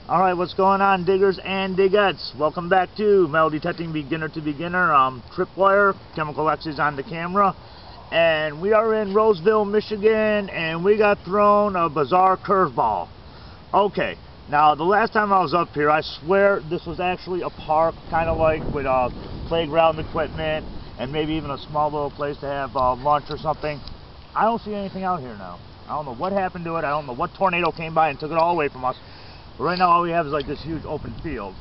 Alright, what's going on, diggers and digettes? Welcome back to Metal Detecting Beginner to Beginner. Tripwire, Chemical X is on the camera, and we are in Roseville, Michigan, and we got thrown a bizarre curveball. Okay, now the last time I was up here, I swear this was actually a park, kind of like with playground equipment, and maybe even a small little place to have lunch or something. I don't see anything out here now. I don't know what happened to it. I don't know what tornado came by and took it all away from us. But right now all we have is like this huge open field.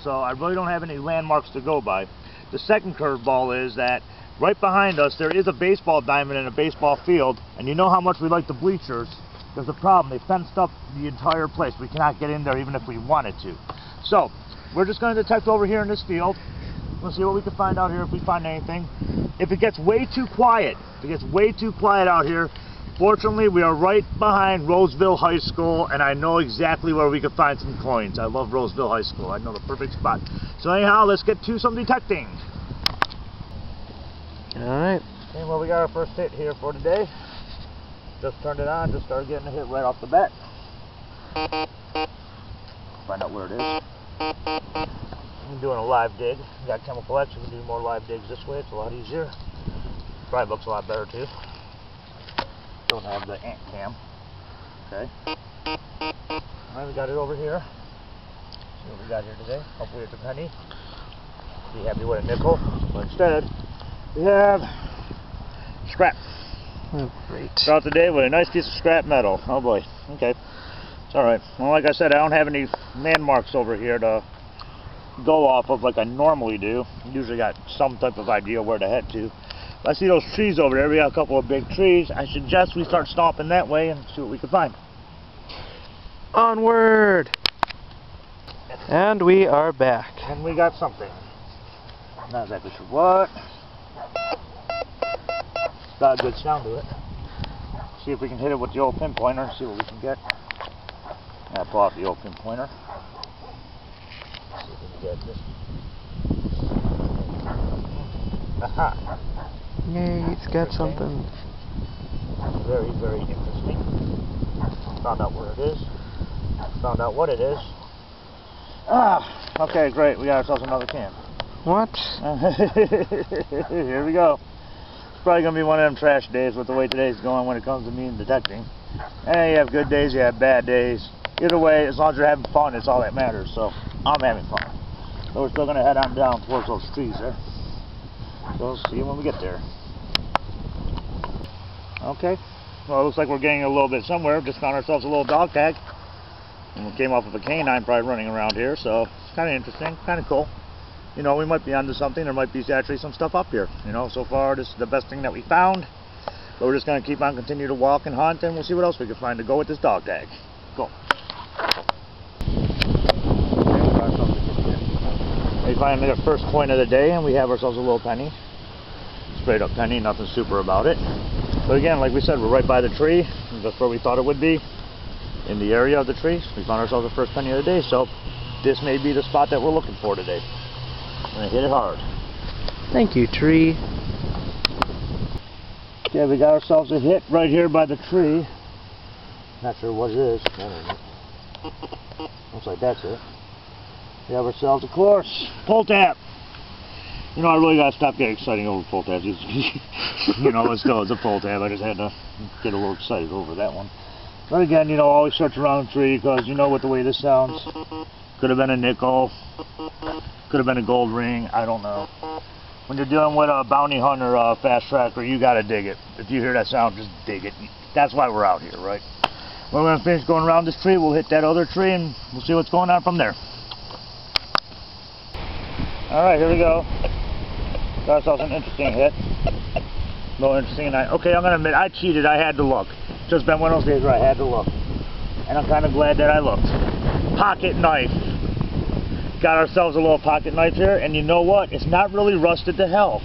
So I really don't have any landmarks to go by. The second curveball is that right behind us there is a baseball diamond and a baseball field. And you know how much we like the bleachers. There's a problem. They fenced up the entire place. We cannot get in there even if we wanted to. So we're just going to detect over here in this field. We'll see what we can find out here if we find anything. If it gets way too quiet, out here, fortunately, we are right behind Roseville High School, and I know exactly where we could find some coins. I love Roseville High School. I know the perfect spot. So anyhow, let's get to some detecting. Alright. Okay, well, we got our first hit here for today. Just turned it on, just started getting a hit right off the bat. Find out where it is. I'm doing a live dig. We got Chemical X, we can do more live digs this way. It's a lot easier. Probably looks a lot better too. Don't have the ant cam. Okay. Alright, we got it over here. See what we got here today. Hopefully it's a penny. Be happy with a nickel. But instead, we have scrap. Oh, great. Start the day with a nice piece of scrap metal. Oh boy. Okay. It's alright. Well, like I said, I don't have any landmarks over here to go off of like I normally do. Usually got some type of idea where to head to. I see those trees over there. We got a couple of big trees. I suggest we start stomping that way and see what we can find. Onward! And we are back. And we got something. Not exactly sure what. Got a good sound to it. See if we can hit it with the old pinpointer. See what we can get. Yeah, pull out the old pinpointer. See if we can get this. Aha! Yay, it's got something. Very, very interesting. Found out where it is. Found out what it is. Ah, okay, great. We got ourselves another can. What? Here we go. It's probably going to be one of them trash days with the way today's going when it comes to me and detecting. Hey, you have good days, you have bad days. Either way, as long as you're having fun, it's all that matters. So, I'm having fun. So we're still going to head on down towards those trees there. So we'll see you when we get there. Okay. Well, it looks like we're getting a little bit somewhere. Just found ourselves a little dog tag. And we came off of a canine probably running around here. So it's kind of interesting. Kind of cool. You know, we might be onto something. There might be actually some stuff up here. You know, so far this is the best thing that we found. But we're just going to keep on continue to walk and hunt. And we'll see what else we can find to go with this dog tag. Go. We finally got the first coin of the day, and we have ourselves a little penny. Straight up penny, nothing super about it. But again, like we said, we're right by the tree. That's where we thought it would be, in the area of the tree. We found ourselves the first penny of the day, so this may be the spot that we're looking for today. We're going to hit it hard. Thank you, tree. Okay, we got ourselves a hit right here by the tree. Not sure what it is. Looks like that's it. We have ourselves, of course, pull tab. You know, I really got to stop getting excited over pull tabs. You know, let's go. It's a pull tab. I just had to get a little excited over that one. But again, you know, always search around the tree because you know what the way this sounds. Could have been a nickel. Could have been a gold ring. I don't know. When you're dealing with a bounty hunter, fast tracker, you got to dig it. If you hear that sound, just dig it. That's why we're out here, right? When we're going to finish going around this tree, we'll hit that other tree and we'll see what's going on from there. Alright, here we go. Got ourselves an interesting hit. A little interesting. Okay, I'm going to admit, I cheated. I had to look. It's just been one of those days where I had to look. And I'm kind of glad that I looked. Pocket knife. got ourselves a little pocket knife here, and you know what? It's not really rusted to hell.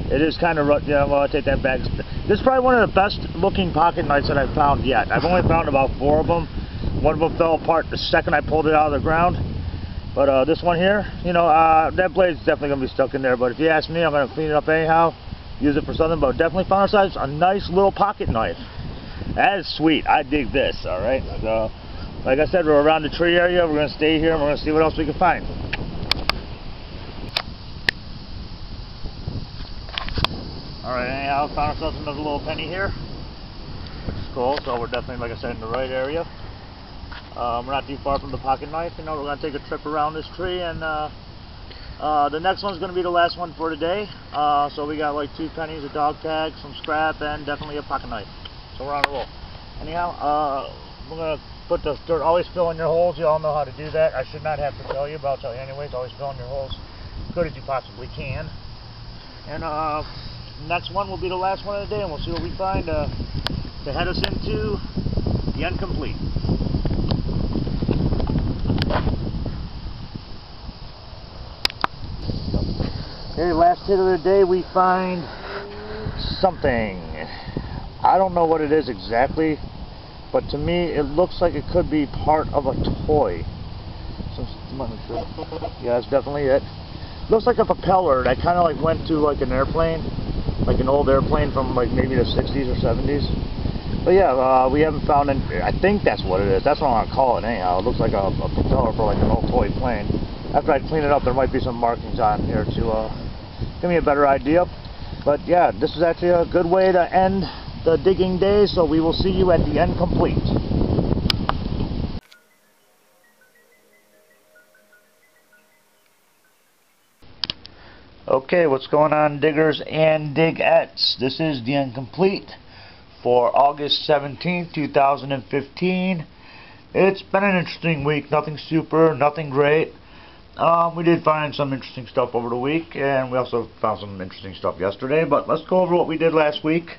It is kind of rusted. Yeah, well, I'll take that back. This is probably one of the best looking pocket knives that I've found yet. I've only found about 4 of them. One of them fell apart the second I pulled it out of the ground. But this one here, you know, that blade's definitely going to be stuck in there. But if you ask me, I'm going to clean it up anyhow. Use it for something, but definitely found ourselves a nice little pocket knife. That is sweet. I dig this, alright? So, like I said, we're around the tree area. We're going to stay here and we're going to see what else we can find. Alright, anyhow, found ourselves another little penny here, which is cool. So we're definitely, like I said, in the right area. We're not too far from the pocket knife. You know, we're going to take a trip around this tree, and the next one's going to be the last one for today. So we got like 2 pennies, a dog tag, some scrap, and definitely a pocket knife. So we're on a roll. Anyhow, we're going to put the dirt. Always fill in your holes. You all know how to do that. I should not have to tell you, but I'll tell you anyways. Always fill in your holes as good as you possibly can. And next one will be the last one of the day, and we'll see what we find to head us into the end complete. Okay, last hit of the day, we find something. I don't know what it is exactly, but to me it looks like it could be part of a toy. Yeah, that's definitely it. Looks like a propeller that kind of like went to like an airplane, like an old airplane from like maybe the 60s or 70s. But yeah, we haven't found any. I think that's what it is. That's what I'm gonna call it anyhow. It looks like a propeller for like an old toy plane. After I clean it up, there might be some markings on here to give me a better idea. But yeah, this is actually a good way to end the digging day, so we will see you at the end complete. Okay, what's going on, diggers and digettes? This is the end complete for August 17th, 2015. It's been an interesting week. Nothing super, nothing great. We did find some interesting stuff over the week, and we also found some interesting stuff yesterday. But let's go over what we did last week.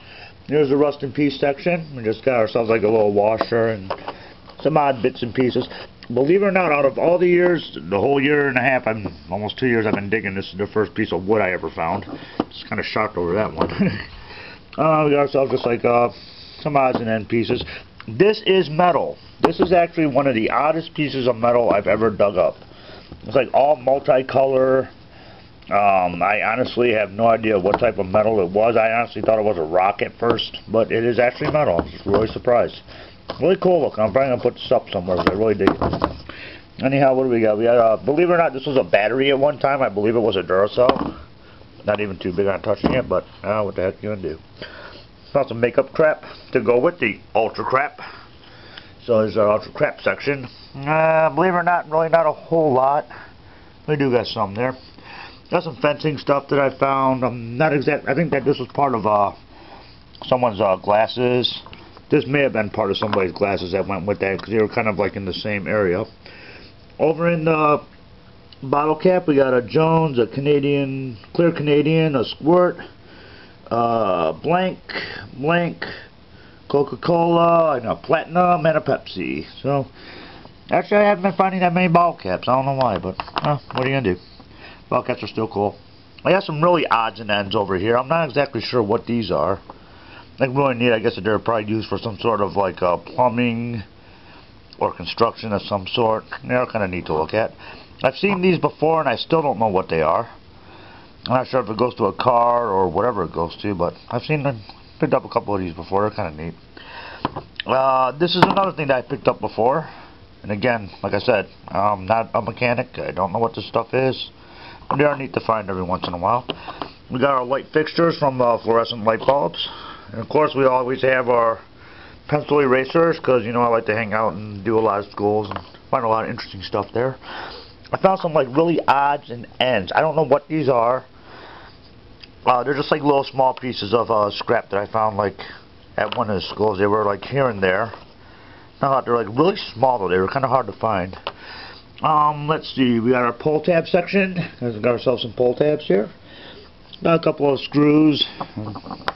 Here's the rust and piece section. We just got ourselves like a little washer and some odd bits and pieces. Believe it or not, out of all the years, the whole year and a half, almost 2 years I've been digging, this is the first piece of wood I ever found. Just kind of shocked over that one. We got ourselves just like some odds and end pieces. This is metal. This is actually one of the oddest pieces of metal I've ever dug up. It's like all multicolor. I honestly have no idea what type of metal it was. I honestly thought it was a rock at first, but it is actually metal. I was really surprised. Really cool looking. I'm probably going to put this up somewhere because I really dig it. Anyhow, what do we got? We got, believe it or not, this was a battery at one time. I believe it was a Duracell. Not even too big on touching it, but what the heck you going to do? Found some makeup crap to go with the ultra crap. So there's our ultra crap section. Believe it or not, really not a whole lot. We do got some there. Got some fencing stuff that I found. Not exact. I think that this was part of someone's glasses. This may have been part of somebody's glasses that went with that because they were kind of like in the same area. Over in the bottle cap, we got a Jones, a Canadian, clear Canadian, a Squirt, blank, Coca-Cola, and a Platinum, and a Pepsi. So, actually, I haven't been finding that many bottle caps. I don't know why, but what are you gonna do? Bottle caps are still cool. I got some really odds and ends over here. I'm not exactly sure what these are. Like really neat. I guess that they're probably used for some sort of like plumbing or construction of some sort. They're kind of neat to look at. I've seen these before and I still don't know what they are. I'm not sure if it goes to a car or whatever it goes to, but I've seen them, picked up a couple of these before. They're kind of neat. This is another thing that I picked up before. And again, like I said, I'm not a mechanic. I don't know what this stuff is. But they are neat to find every once in a while. We got our light fixtures from fluorescent light bulbs. And of course we always have our pencil erasers because, you know, I like to hang out and do a lot of schools and find a lot of interesting stuff there. I found some like really odds and ends. I don't know what these are. They're just like little small pieces of scrap that I found like at one of the schools. They were like here and there. They're like really small though. They were kind of hard to find. Let's see. We got our pull tab section. We got ourselves some pull tabs here. Got a couple of screws.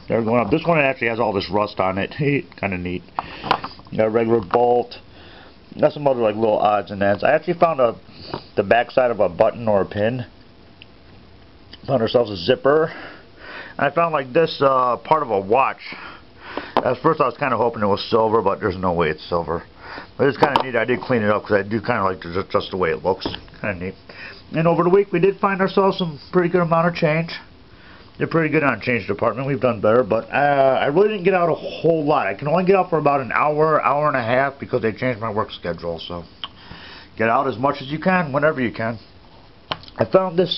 They're going up. This one actually has all this rust on it. Kind of neat. Got a regular bolt. Got some other like little odds and ends. I actually found the backside of a button or a pin. Found ourselves a zipper. And I found like this part of a watch. At first I was kind of hoping it was silver, but there's no way it's silver. But it's kind of neat. I did clean it up because I do kind of like just the way it looks. Kind of neat. And over the week we did find ourselves some pretty good amount of change. They're pretty good on change department. We've done better, but I really didn't get out a whole lot. I can only get out for about an hour, hour and a half because they changed my work schedule. So get out as much as you can, whenever you can. I found this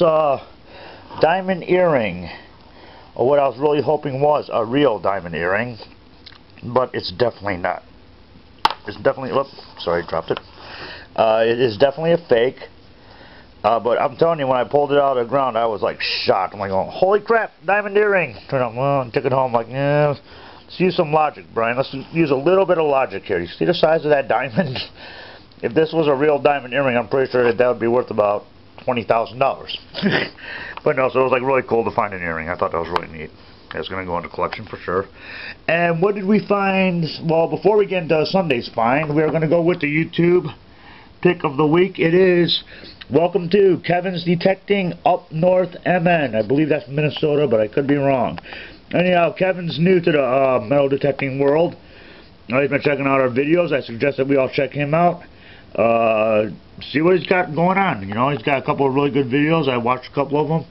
diamond earring, or what I was really hoping was a real diamond earring, but it's definitely not. It's definitely, oops, sorry, dropped it. It is definitely a fake. But I'm telling you, when I pulled it out of the ground, I was like shocked. I'm like, oh, holy crap, diamond earring. Turned out, well, and took it home. Like, yeah, let's use some logic, Brian. Let's use a little bit of logic here. You see the size of that diamond? If this was a real diamond earring, I'm pretty sure that would be worth about $20,000. But no, so it was like really cool to find an earring. I thought that was really neat. It's going to go into collection for sure. And what did we find? Well, before we get into Sunday's find, we're going to go with the YouTube pick of the week. It is welcome to Kevin's Detecting Up North MN. I believe that's Minnesota, but I could be wrong. Anyhow, Kevin's new to the metal detecting world. He's been checking out our videos. I suggest that we all check him out. See what he's got going on. You know, he's got a couple of really good videos. I watched a couple of them.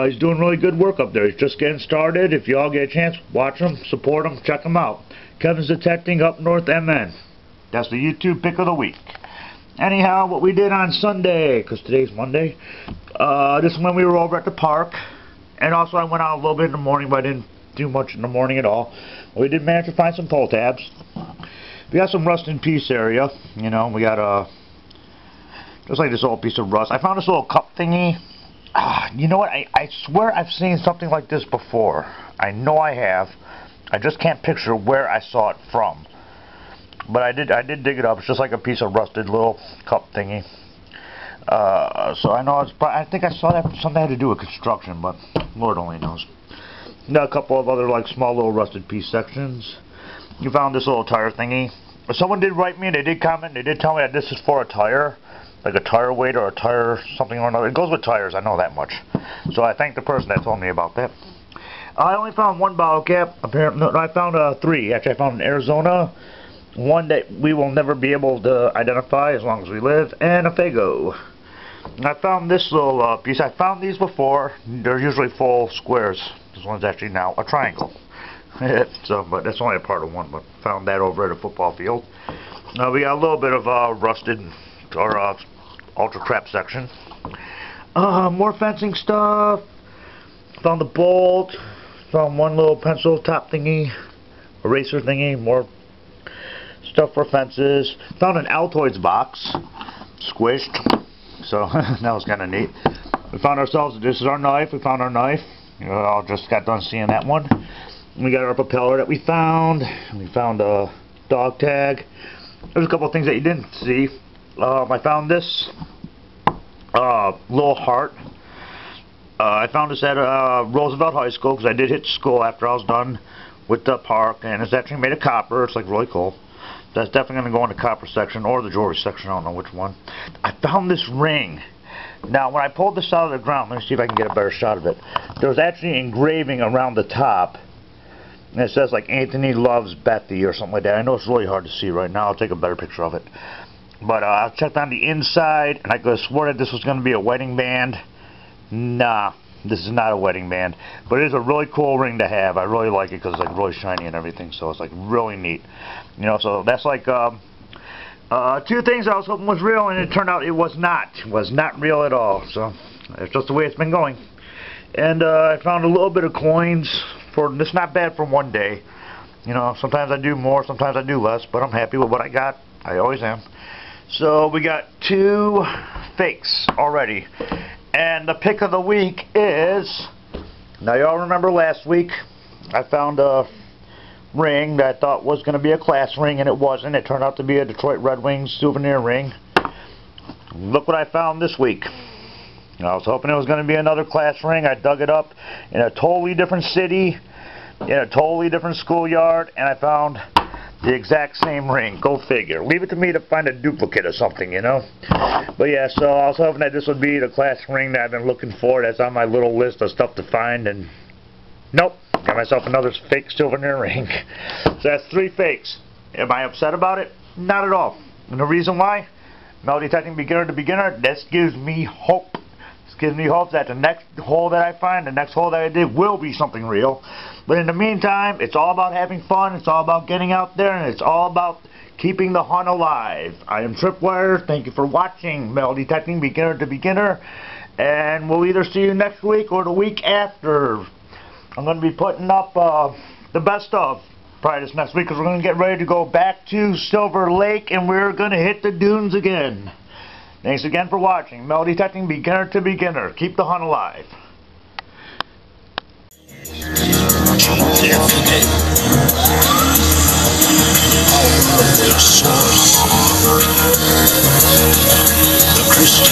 He's doing really good work up there. He's just getting started. If you all get a chance, watch him, support him, check him out. Kevin's Detecting Up North MN. That's the YouTube pick of the week. Anyhow, what we did on Sunday, because today's Monday, this is when we were over at the park, and also I went out a little bit in the morning, but I didn't do much in the morning at all. We did manage to find some pull tabs. We got some rust in piece area, you know, we got just like this old piece of rust. I found this little cup thingy. You know what, I swear I've seen something like this before. I know I have. I just can't picture where I saw it from. But I did dig it up. It's just like a piece of rusted little cup thingy. So I know I think I saw that something had to do with construction, but Lord only knows. Got a couple of other like small little rusted piece sections. You found this little tire thingy. Someone did write me and they did comment. They did tell me that this is for a tire, like a tire weight or a tire something or another. It goes with tires. I know that much. So I thank the person that told me about that. I only found one bottle cap. Apparently, no, I found three. Actually, I found an Arizona, one that we will never be able to identify as long as we live, and a Fago. And I found this little piece. I found these before. They're usually full squares. This one's actually now a triangle. So, but that's only a part of one. But found that over at a football field. Now we got a little bit of rusted or ultra crap section. More fencing stuff. Found the bolt. Found one little pencil top thingy, eraser thingy. More stuff for fences. Found an Altoids box, squished, so that was kind of neat. We found ourselves, this is our knife, we found our knife. You know, I just got done seeing that one. We got our propeller that we found. We found a dog tag. There's a couple of things that you didn't see. I found this little heart. I found this at Roosevelt High School because I did hit school after I was done with the park, and it's actually made of copper. It's like really cool. That's definitely going to go in the copper section or the jewelry section. I don't know which one. I found this ring. Now, when I pulled this out of the ground, let me see if I can get a better shot of it. There was actually engraving around the top, and it says like Anthony loves Bethy or something like that. I know it's really hard to see right now. I'll take a better picture of it. But I checked on the inside, and I could have swore that this was going to be a wedding band. Nah, this is not a wedding band, but it is a really cool ring to have. I really like it because it's like really shiny and everything, so it's like really neat. You know, so that's like two things I was hoping was real, and it turned out it was not. It was not real at all. So it's just the way it's been going. And I found a little bit of coins for. It's not bad for one day. You know, sometimes I do more, sometimes I do less, but I'm happy with what I got. I always am. So we got two fakes already. And the pick of the week is, now y'all remember last week I found a ring that I thought was going to be a class ring, and it wasn't. It turned out to be a Detroit Red Wings souvenir ring. Look what I found this week. I was hoping it was going to be another class ring. I dug it up in a totally different city, in a totally different schoolyard, and I found the exact same ring. Go figure. Leave it to me to find a duplicate or something, you know. But yeah, so I was hoping that this would be the classic ring that I've been looking for. That's on my little list of stuff to find, and nope. Got myself another fake souvenir ring. So that's 3 fakes. Am I upset about it? Not at all. And the reason why? Metal detecting beginner to beginner, this gives me hope. This gives me hope that the next hole that I find, the next hole that I dig will be something real. But in the meantime, it's all about having fun, it's all about getting out there, and it's all about keeping the hunt alive. I am Tripwire. Thank you for watching Metal Detecting Beginner to Beginner. And we'll either see you next week or the week after. I'm going to be putting up the best of probably this next week, because we're going to get ready to go back to Silver Lake and we're going to hit the dunes again. Thanks again for watching Metal Detecting Beginner to Beginner. Keep the hunt alive. The Christian